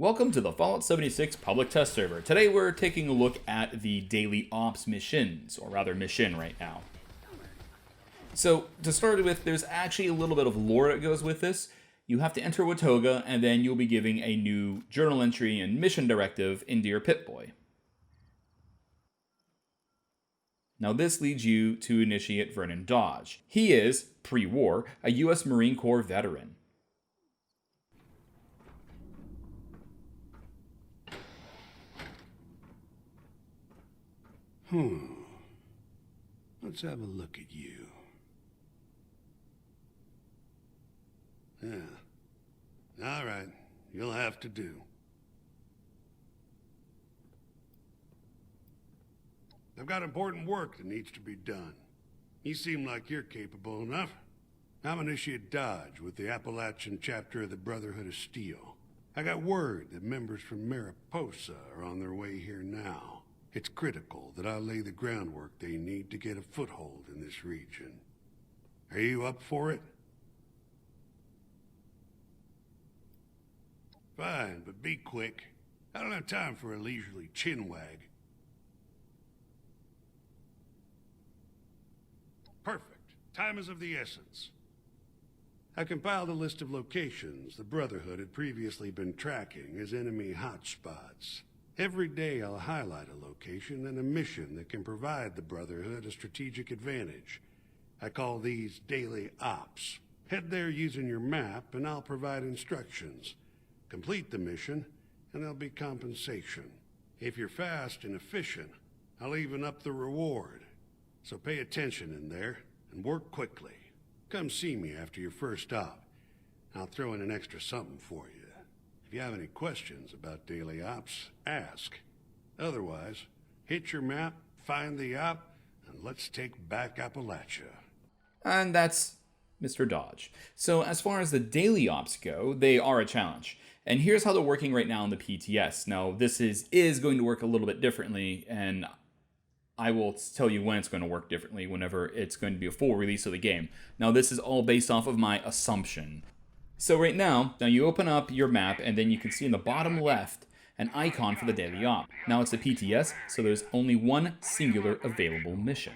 Welcome to the Fallout 76 public test server. Today we're taking a look at the daily ops missions, or rather mission right now. So to start with, there's actually a little bit of lore that goes with this. You have to enter Watoga, and then you'll be giving a new journal entry and mission directive into your Pip-Boy. Now this leads you to initiate Vernon Dodge. He is, pre-war, a US Marine Corps veteran. Let's have a look at you. Yeah. All right. You'll have to do. I've got important work that needs to be done. You seem like you're capable enough. I'm Initiate Dodge with the Appalachian chapter of the Brotherhood of Steel. I got word that members from Mariposa are on their way here now. It's critical that I lay the groundwork they need to get a foothold in this region. Are you up for it? Fine, but be quick. I don't have time for a leisurely chinwag. Perfect. Time is of the essence. I compiled a list of locations the Brotherhood had previously been tracking as enemy hotspots. Every day I'll highlight a location and a mission that can provide the Brotherhood a strategic advantage. I call these daily ops. Head there using your map and I'll provide instructions. Complete the mission and there'll be compensation. If you're fast and efficient, I'll even up the reward. So pay attention in there and work quickly. Come see me after your first op. I'll throw in an extra something for you. If you have any questions about daily ops, ask. Otherwise, hit your map, find the op, and let's take back Appalachia. And that's Mr. Dodge. So as far as the daily ops go, they are a challenge. And here's how they're working right now in the PTS. Now, this is going to work a little bit differently, and I will tell you when it's going to work differently whenever it's going to be a full release of the game. Now, this is all based off of my assumption. So right now you open up your map, and then you can see in the bottom left an icon for the daily op. Now it's the PTS, so there's only one singular available mission.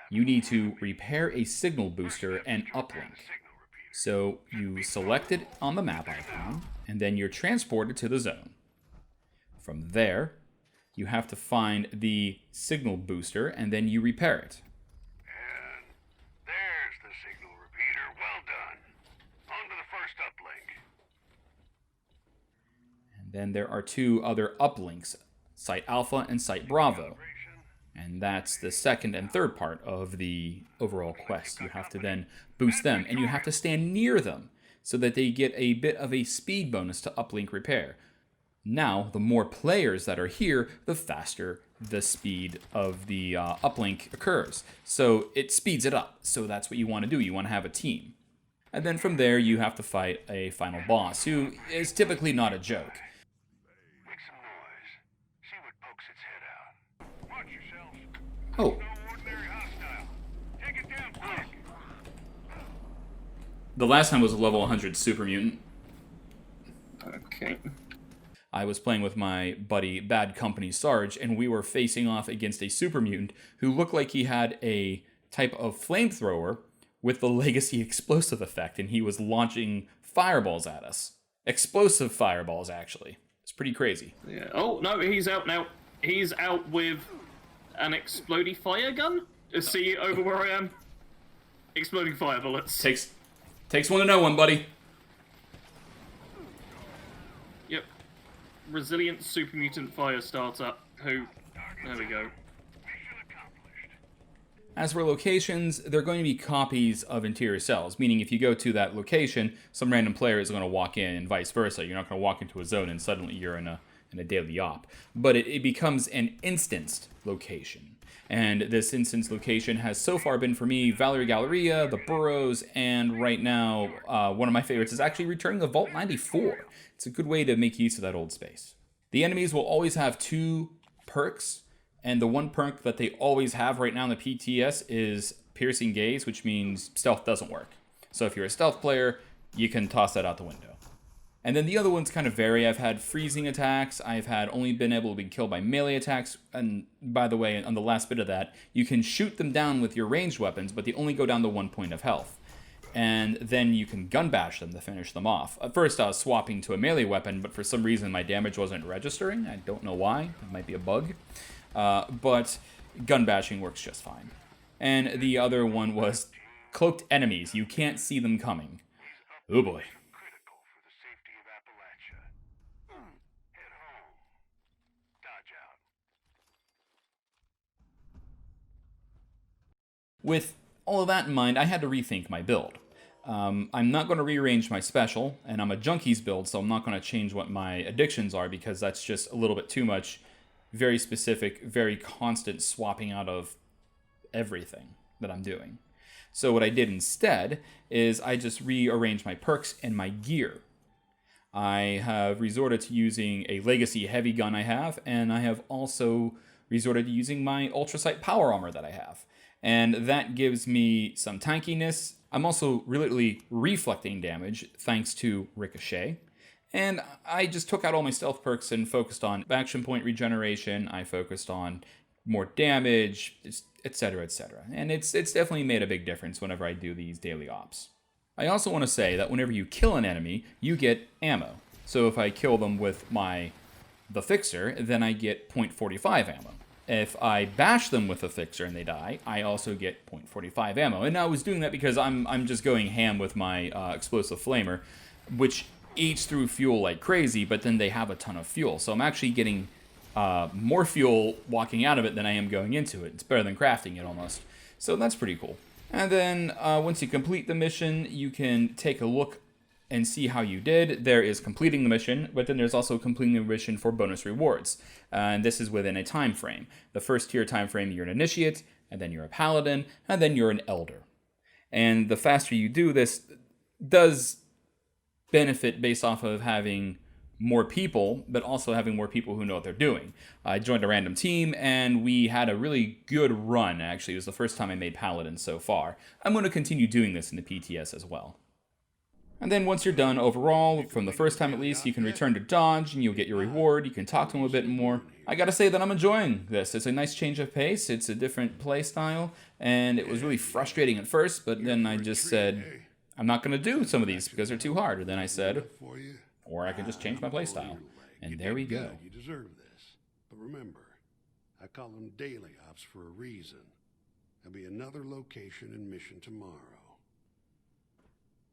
You need to repair a signal booster and uplink. So you select it on the map icon, and then you're transported to the zone. From there, you have to find the signal booster, and then you repair it. And there's the signal repeater. Well done. On to the first uplink. And then there are two other uplinks, Site Alpha and Site Bravo. And that's the second and third part of the overall quest. You have to then boost them, and you have to stand near them so that they get a bit of a speed bonus to uplink repair. Now, the more players that are here, the faster the speed of the uplink occurs. So it speeds it up. So that's what you want to do. You want to have a team. And then from there, you have to fight a final boss, who is typically not a joke. Make some noise. See what pokes its head out. Watch yourselves. Oh, No ordinary hostile. Take it down quick. the last time was a level 100 super mutant. Okay. I was playing with my buddy Bad Company Sarge, and we were facing off against a super mutant who looked like he had a type of flamethrower with the legacy explosive effect, and he was launching fireballs at us. Explosive fireballs, actually. It's pretty crazy. Yeah. Oh, no, he's out now. He's out with an exploding fire gun. See over where I am? Exploding fire bullets. Takes one to know one, buddy. Yep. Resilient super mutant fire starter. Who? There we go. As for locations, they're going to be copies of interior cells, meaning if you go to that location, some random player is going to walk in and vice versa. You're not going to walk into a zone and suddenly you're in a daily op. But it becomes an instanced location. And this instance location has so far been for me Valerie Galleria, the Burrows, and right now one of my favorites is actually returning the Vault 94. It's a good way to make use of that old space. The enemies will always have two perks. And the one perk that they always have right now in the PTS is Piercing Gaze, which means stealth doesn't work. So if you're a stealth player, you can toss that out the window. And then the other ones kind of vary. I've had freezing attacks. I've had only been able to be killed by melee attacks. And by the way, on the last bit of that, you can shoot them down with your ranged weapons, but they only go down to 1 point of health. And then you can gun bash them to finish them off. At first, I was swapping to a melee weapon, but for some reason my damage wasn't registering. I don't know why. It might be a bug. But gun bashing works just fine. And the other one was cloaked enemies. You can't see them coming. Oh boy. Critical for the safety of Appalachia. Head home. Dodge out. With all of that in mind, I had to rethink my build. I'm not going to rearrange my special, and I'm a junkies build, so I'm not going to change what my addictions are because that's just a little bit too much. Very specific, very constant swapping out of everything that I'm doing. So what I did instead is I just rearranged my perks and my gear. I have resorted to using a legacy heavy gun I have, and I have also resorted to using my ultrasight power armor that I have. And that gives me some tankiness. I'm also really reflecting damage thanks to Ricochet. And I just took out all my stealth perks and focused on action point regeneration. I focused on more damage, etc., etc. And it's definitely made a big difference whenever I do these daily ops. I also want to say that whenever you kill an enemy, you get ammo. So if I kill them with the Fixer, then I get .45 ammo. If I bash them with a Fixer and they die, I also get .45 ammo. And I was doing that because I'm just going ham with my explosive flamer, which eats through fuel like crazy, but then they have a ton of fuel. So I'm actually getting more fuel walking out of it than I am going into it. It's better than crafting it almost. So that's pretty cool. And then once you complete the mission, you can take a look and see how you did. There is completing the mission, but then there's also completing the mission for bonus rewards. And this is within a time frame. The first tier time frame, you're an initiate, and then you're a paladin, and then you're an elder. And the faster you do this does benefit based off of having more people, but also having more people who know what they're doing. I joined a random team, and we had a really good run, actually. It was the first time I made Paladin so far. I'm going to continue doing this in the PTS as well. And then once you're done overall, from the first time at least, you can return to Dodge, and you'll get your reward. You can talk to him a bit more. I gotta say that I'm enjoying this. It's a nice change of pace. It's a different play style, and it was really frustrating at first, but then I just said, I'm not going to do some of these because they're too hard. And then I said, or I could just change my playstyle. And there we go. You deserve this. But remember, I call them daily ops for a reason. There'll be another location and mission tomorrow.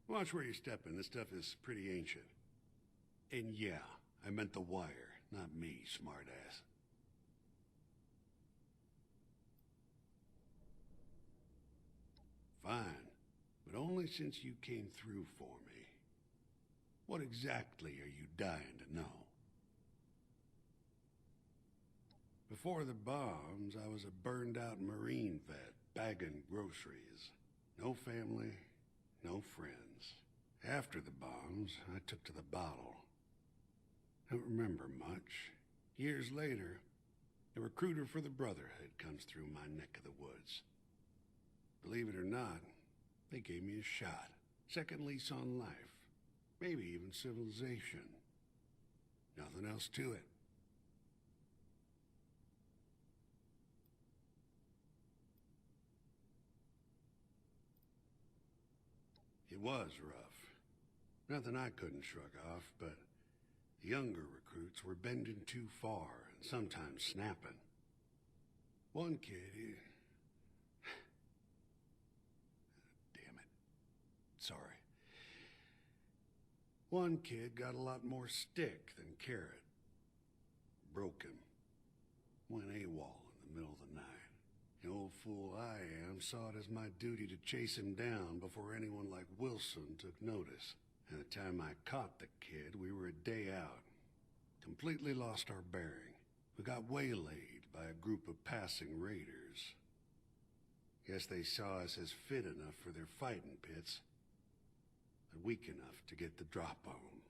Watch where you're stepping. This stuff is pretty ancient. And yeah, I meant the wire, not me, smartass. Fine, but only since you came through for me. What exactly are you dying to know? Before the bombs, I was a burned-out Marine vet, bagging groceries. No family, no friends. After the bombs, I took to the bottle. Don't remember much. Years later, a recruiter for the Brotherhood comes through my neck of the woods. Believe it or not, they gave me a shot. Second lease on life. Maybe even civilization. Nothing else to it. It was rough. Nothing I couldn't shrug off, but the younger recruits were bending too far and sometimes snapping. One kid, damn it. Sorry. One kid got a lot more stick than carrot. Broke him. Went AWOL in the middle of the night. The old fool I am saw it as my duty to chase him down before anyone like Wilson took notice. And the time I caught the kid, we were a day out. Completely lost our bearing. We got waylaid by a group of passing raiders. Guess they saw us as fit enough for their fighting pits, but weak enough to get the drop on 'em.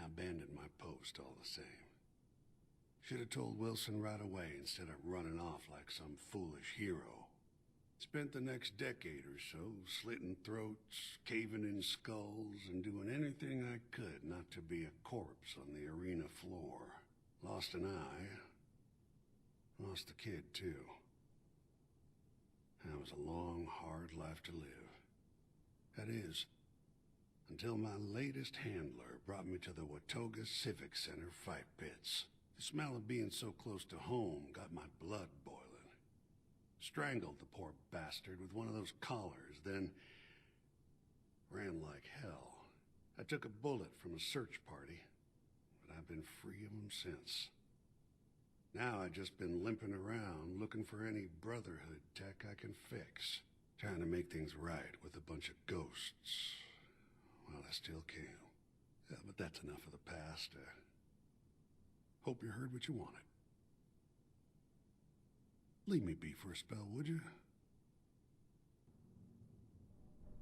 I abandoned my post. ghost all the same. Should have told Wilson right away instead of running off like some foolish hero. Spent the next decade or so slitting throats, caving in skulls, and doing anything I could not to be a corpse on the arena floor. Lost an eye. Lost the kid, too. That was a long, hard life to live. That is, until my latest handler brought me to the Watoga Civic Center fight pits. The smell of being so close to home got my blood boiling. Strangled the poor bastard with one of those collars, then ran like hell. I took a bullet from a search party, but I've been free of them since. Now I've just been limping around looking for any Brotherhood tech I can fix. Trying to make things right with a bunch of ghosts. Well, I still can. Yeah, but that's enough of the past. Hope you heard what you wanted. Leave me be for a spell, would you?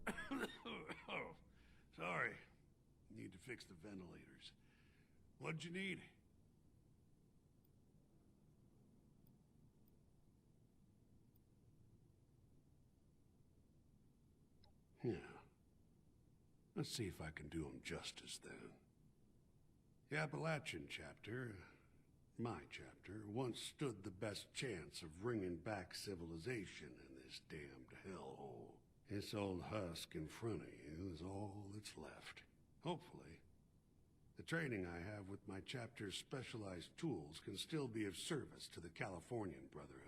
Oh, sorry. Need to fix the ventilators. What'd you need? Yeah. Let's see if I can do them justice then. The Appalachian chapter, my chapter, once stood the best chance of bringing back civilization in this damned hellhole. This old husk in front of you is all that's left. Hopefully, the training I have with my chapter's specialized tools can still be of service to the Californian Brotherhood.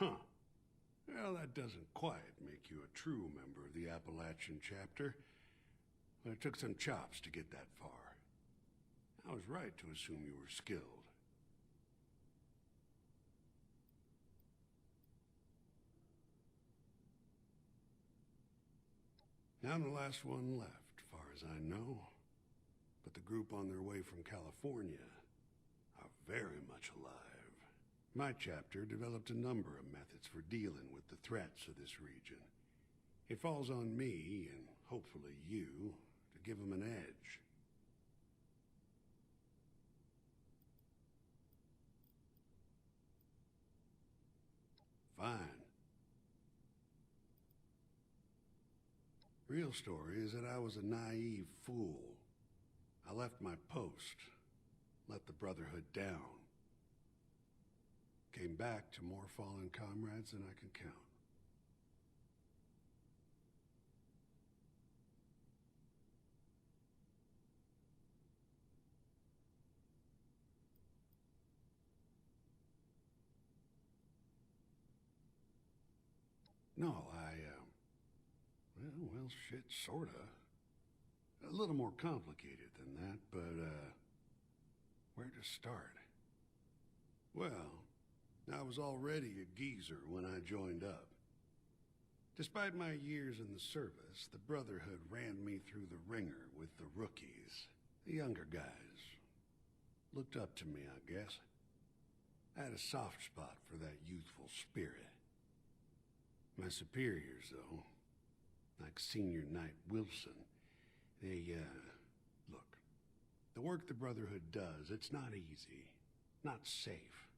Huh. Well, that doesn't quite make you a true member of the Appalachian chapter. But it took some chops to get that far. I was right to assume you were skilled. Now the last one left, far as I know. But the group on their way from California are very much alive. My chapter developed a number of methods for dealing with the threats of this region. It falls on me, and hopefully you, to give them an edge. Fine. Real story is that I was a naive fool. I left my post, let the Brotherhood down. Came back to more fallen comrades than I can count. No, well, shit, sorta. A little more complicated than that, but, where to start? Well, I was already a geezer when I joined up. Despite my years in the service, the Brotherhood ran me through the ringer with the rookies, the younger guys. Looked up to me, I guess. I had a soft spot for that youthful spirit. My superiors, though, like Senior Knight Wilson, they, look, the work the Brotherhood does, it's not easy, not safe.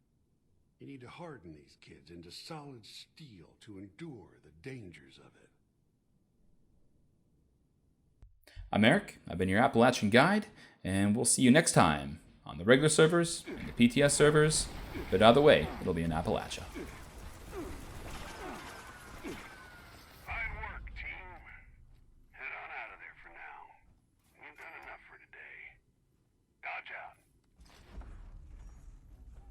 You need to harden these kids into solid steel to endure the dangers of it. I'm Eric, I've been your Appalachian guide, and we'll see you next time on the regular servers and the PTS servers, but either way, it'll be in Appalachia.